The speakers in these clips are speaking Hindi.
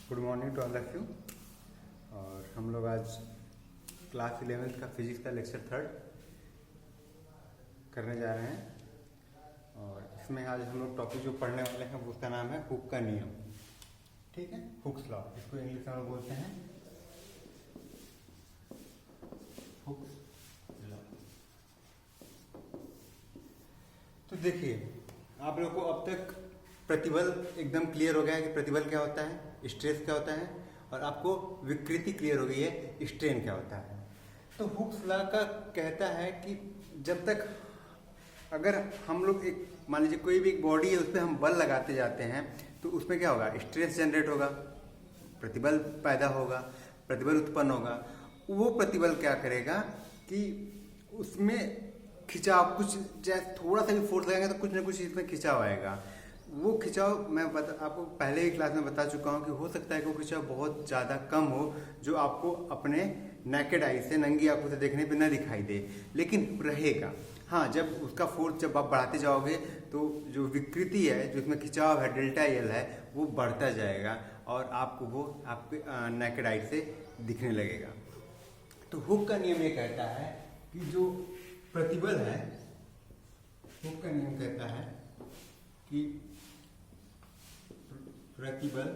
Good morning to all of you. और हम लोग आज क्लास 11th का फिजिक्स का लेक्चर 3 करने जा रहे हैं। और इसमें आज हम लोग टॉपिक जो पढ़ने वाले हैं वो उसका नाम है हुक का नियम। ठीक है, हुक्स लॉ, इसको इंग्लिश में हम लोग बोलते हैं हुक्स लॉ। तो देखिए, आप लोगों को अब तक प्रतिबल एकदम क्लियर हो गया है कि प्रतिबल क्या होता है, स्ट्रेस क्या होता है, और आपको विकृति क्लियर हो गई है, स्ट्रेन क्या होता है। तो हुक्स लॉ का कहता है कि जब तक अगर हम लोग एक मान लीजिए कोई भी एक बॉडी है उस पर हम बल लगाते जाते हैं तो उसमें क्या होगा, स्ट्रेस जनरेट होगा, प्रतिबल पैदा होगा, प्रतिबल उत्पन्न होगा। वो प्रतिबल क्या करेगा कि उसमें खिंचाव, कुछ जैसे थोड़ा सा भी फोर्स लगाएंगे तो कुछ ना कुछ इसमें खिंचाव आएगा। वो खिंचाव मैं आपको पहले ही क्लास में बता चुका हूँ कि हो सकता है कि वो खिंचाव बहुत ज़्यादा कम हो, जो आपको अपने नेकेड आई से, नंगी आंखों से देखने पे न दिखाई दे, लेकिन रहेगा। हाँ, जब उसका फोर्स जब आप बढ़ाते जाओगे तो जो विकृति है, जो इसमें खिंचाव है, डेल्टा एल है, वो बढ़ता जाएगा और आपको वो आपके नेकेड आई से दिखने लगेगा। तो हुक का नियम ये कहता है कि जो प्रतिबल है, हुक का नियम कहता है कि प्रतिबल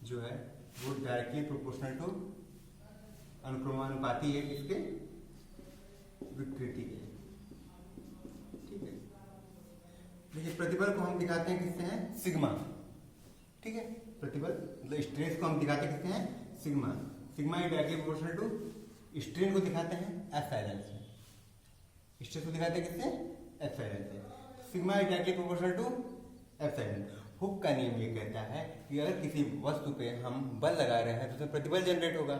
जो है वो डायरेक्टली प्रोपोर्शनल टू, अनुक्रमानुपाती है इसके विकृति के। ठीक है, देखिए प्रतिबल को हम दिखाते हैं किससे हैं, सिग्मा। ठीक है, प्रतिबल मतलब स्ट्रेस को हम दिखाते हैं किससे हैं, sigma. Sigma is directly proportional to, strain को दिखाते हैं एप्सिलॉन से। स्ट्रेस को दिखाते हैं किससे, एप्सिलॉन से। Sigma is directly proportional to epsilon. Hooke का नियम ये कहता है कि अगर किसी वस्तु पे हम बल लगा रहे हैं तो उसमें प्रतिबल जनरेट होगा।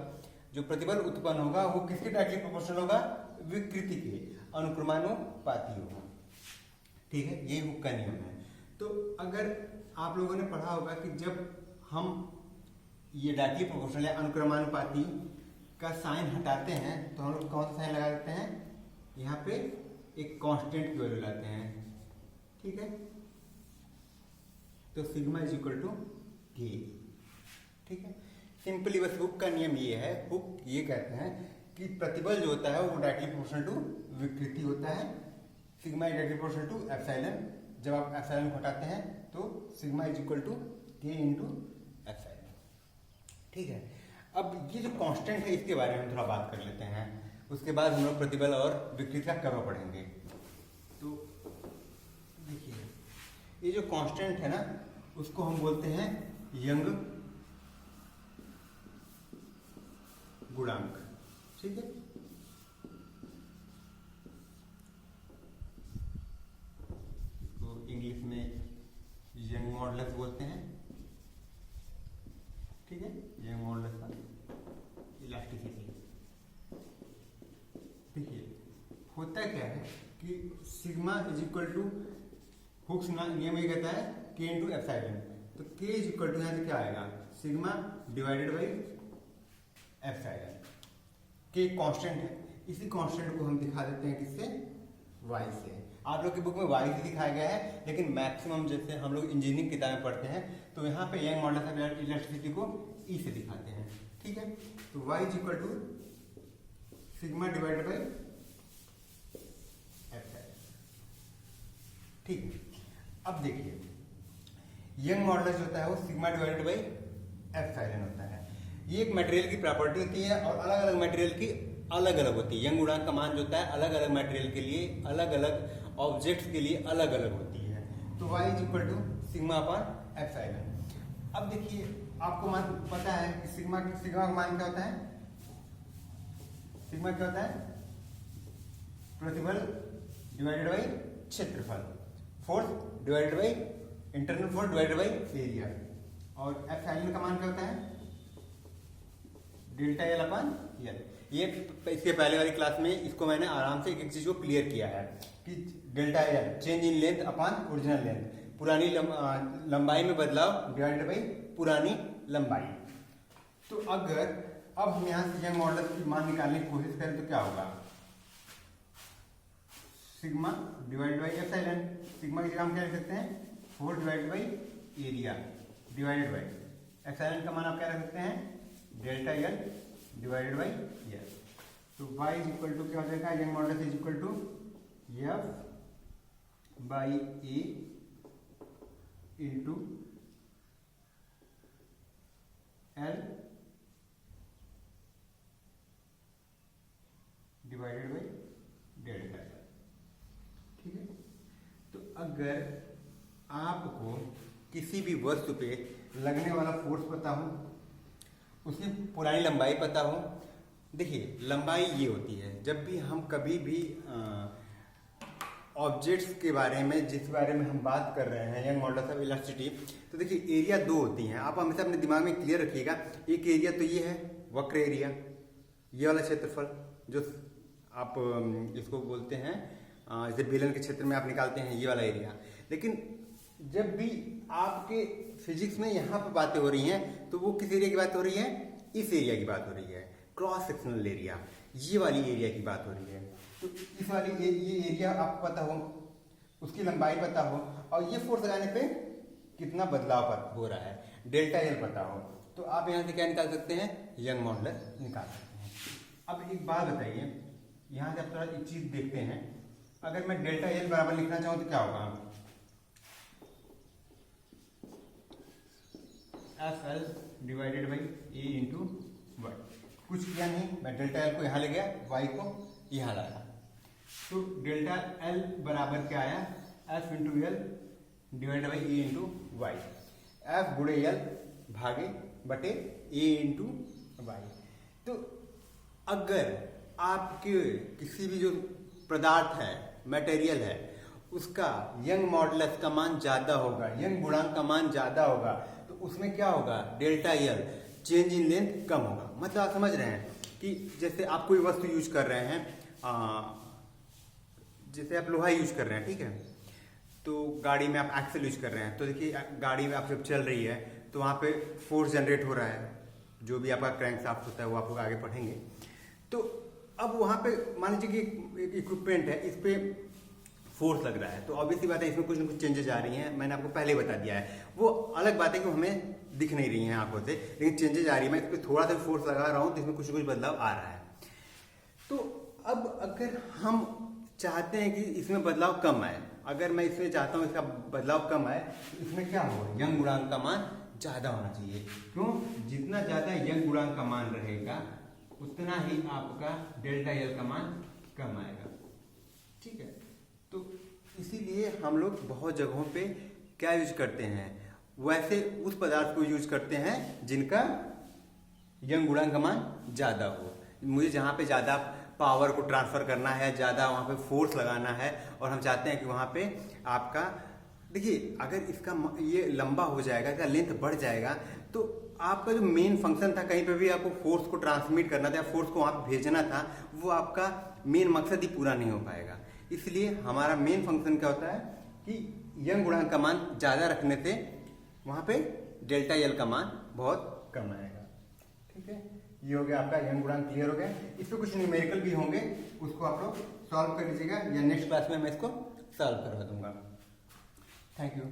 जो प्रतिबल उत्पन्न होगा वो किसके डायरेक्टली प्रोपोर्शनल होगा, विकृति के अनुक्रमानुपाती होगा। ठीक है, ये हुक का नियम है। तो अगर आप लोगों ने पढ़ा होगा कि जब हम ये डायरेक्टली प्रोपोर्शनल या अनुक्रमानुपाती का साइन हटाते हैं तो हम लोग कौन सा साइन लगा देते हैं, यहाँ पे एक कांस्टेंट की वैल्यू लाते हैं। ठीक है, तो सिग्मा इज इक्वल टू के। ठीक है, सिंपली बस हुक का नियम ये है। हुक ये कहते हैं कि प्रतिबल जो होता है वो डायरेक्टली प्रोपोर्शनल टू विकृति होता है। Sigma is directly proportional to epsilon. जब आप एप्सिलॉन को हटाते हैं तो sigma is equal to K into epsilon. ठीक है, अब ये जो कांस्टेंट है इसके बारे में हम थोड़ा बात कर लेते हैं, उसके बाद हम लोग प्रतिबल और विकृति का कर्व पढ़ेंगे। तो देखिए, ये जो कांस्टेंट है ना, उसको हम बोलते हैं यंग गुणांक। ठीक है, इसको इंग्लिश में यंग मॉडुलस बोलते हैं। ठीक है, यंग मॉडुलस का इलास्टिसिटी। देखिए, होता क्या है कि sigma is equal to, Hooke's नियम ये कहता है के इंटू एप्सिलॉन। तो के इज इक्वल टू यहाँ से क्या आएगा, सिग्मा डिवाइडेड बाई एप्सिलॉन। के कांस्टेंट है, इसी कांस्टेंट को हम दिखा देते हैं किससे, वाई से। आप लोग की बुक में वाई से दिखाया गया है, लेकिन मैक्सिमम जैसे हम लोग इंजीनियरिंग किताबें पढ़ते हैं तो यहाँ पे यंग मॉडुलस ऑफ इलास्टिसिटी को ई से दिखाते हैं। ठीक है, तो Y is equal to sigma divided by epsilon. ठीक है, अब देखिए, यंग मॉडुलस होता है वो सिग्मा डिवाइडेड बाई एप्सिलॉन होता है। ये एक मटेरियल की प्रॉपर्टी होती है और अलग अलग मटेरियल की अलग अलग होती है। यंग गुणांक का मान जो होता है अलग अलग मटेरियल के लिए, अलग अलग ऑब्जेक्ट्स के लिए अलग अलग होती है। तो y is equal to sigma upon epsilon. अब देखिए, आपको मान पता है कि सिग्मा का मान क्या होता है, सिग्मा क्या होता है, प्रतिबल डिवाइडेड बाई क्षेत्रफल, force divided by internal force divided by area. और एप्सिलॉन का मान क्या होता है, डेल्टा एल अपॉन एल। ये इसके पहले वाली क्लास में इसको मैंने आराम से एक चीज को क्लियर किया है कि delta L change in length upon original length, पुरानी लंबाई में बदलाव डिवाइडेड बाई पुरानी लंबाई। तो अगर अब हम यहाँ से यंग मॉडुलस की मान निकालने की कोशिश करें तो क्या होगा, sigma divide by epsilon. Sigma की जगह हम क्या लिख सकते हैं, 4 divide by area divided by epsilon का मान आप क्या रख सकते हैं delta L divided by L. तो y इज इक्वल टू क्या हो जाएगा Young modulus is equal to F by A into L divided by delta L. ठीक है, तो अगर आपको किसी भी वस्तु पे लगने वाला फोर्स पता हो, उसकी पुरानी लंबाई पता हो, देखिए लंबाई ये होती है जब भी हम कभी भी ऑब्जेक्ट्स के बारे में जिस बारे में हम बात कर रहे हैं यंग मॉडुलस ऑफ इलास्टिसिटी, तो देखिए एरिया दो होती हैं, आप हमेशा अपने दिमाग में क्लियर रखिएगा। एक एरिया तो ये है वक्र एरिया, ये वाला क्षेत्रफल जो आप इसको बोलते हैं जैसे बेलन के क्षेत्र में आप निकालते हैं ये वाला एरिया। लेकिन जब भी आपके फिजिक्स में यहाँ पर बातें हो रही हैं तो वो किस एरिया की बात हो रही है, इस एरिया की बात हो रही है, क्रॉस सेक्शनल एरिया, ये वाली एरिया की बात हो रही है। तो इस वाली ये एरिया आपको पता हो, उसकी लंबाई पता हो और ये फोर्स लगाने पे कितना बदलाव हो रहा है डेल्टा एल पता हो, तो आप यहाँ से क्या निकाल सकते हैं यंग मॉडुलस निकाल सकते हैं। अब एक बात बताइए, यहाँ से आप थोड़ा एक चीज देखते हैं, अगर मैं डेल्टा एल बराबर लिखना चाहूँ तो क्या होगा, F L divided by A into Y. कुछ किया नहीं, मैं डेल्टा एल को यहाँ ले गया, वाई को यहाँ लाया, तो डेल्टा एल बराबर क्या आया F into L divided by A into Y. F गुणे एल भागे बटे ए इंटू वाई। तो अगर आपके किसी भी जो पदार्थ है मटेरियल है उसका यंग मॉडुलस का मान ज्यादा होगा, यंग गुणांक का मान ज्यादा होगा, तो उसमें क्या होगा delta L change in length कम होगा। मतलब आप समझ रहे हैं कि जैसे आप कोई वस्तु यूज कर रहे हैं, जैसे आप लोहा यूज कर रहे हैं, ठीक है, तो गाड़ी में आप एक्सेल यूज कर रहे हैं, तो देखिए गाड़ी में आप जब चल रही है तो वहाँ पे फोर्स जनरेट हो रहा है, जो भी आपका क्रैंकशाफ्ट होता है वो आप लोग आगे पढ़ेंगे। तो अब वहाँ पे मान लीजिए कि एक इक्विपमेंट है, इस पे फोर्स लग रहा है, तो ऑब्वियसली बात है इसमें कुछ ना कुछ चेंजेस आ रही हैं, मैंने आपको पहले बता दिया है। वो अलग बात है कि हमें दिख नहीं रही हैं आंखों से, लेकिन चेंजेस आ रही है, मैं इस पर थोड़ा सा फोर्स लगा रहा हूँ तो इसमें कुछ ना कुछ बदलाव आ रहा है। तो अब अगर हम चाहते हैं कि इसमें बदलाव कम आए, अगर मैं इसमें चाहता हूँ इसका बदलाव कम आए, तो इसमें क्या होगा यंग गुणांक का मान ज्यादा होना चाहिए। क्यों, जितना ज्यादा यंग गुणांक का मान रहेगा उतना ही आपका डेल्टा एल का मान कम आएगा। ठीक है, तो इसीलिए हम लोग बहुत जगहों पे क्या यूज करते हैं, वैसे उस पदार्थ को यूज करते हैं जिनका यंग गुणांक का मान ज्यादा हो। मुझे जहाँ पे ज्यादा पावर को ट्रांसफर करना है, ज्यादा वहाँ पे फोर्स लगाना है, और हम चाहते हैं कि वहाँ पे आपका देखिए अगर इसका ये लंबा हो जाएगा, इसका लेंथ बढ़ जाएगा, तो आपका जो मेन फंक्शन था कहीं पे भी आपको फोर्स को ट्रांसमिट करना था, फोर्स को वहाँ पे भेजना था, वो आपका मेन मकसद ही पूरा नहीं हो पाएगा। इसलिए हमारा मेन फंक्शन क्या होता है कि यंग गुणांक का मान ज्यादा रखने से वहाँ पे डेल्टा एल का मान बहुत कम आएगा। ठीक है, ये हो गया आपका यंग गुणांक क्लियर हो गया। इस पे कुछ न्यूमेरिकल भी होंगे, उसको आप लोग सॉल्व कर लीजिएगा, या नेक्स्ट क्लास में मैं इसको सॉल्व करवा दूंगा। Thank you.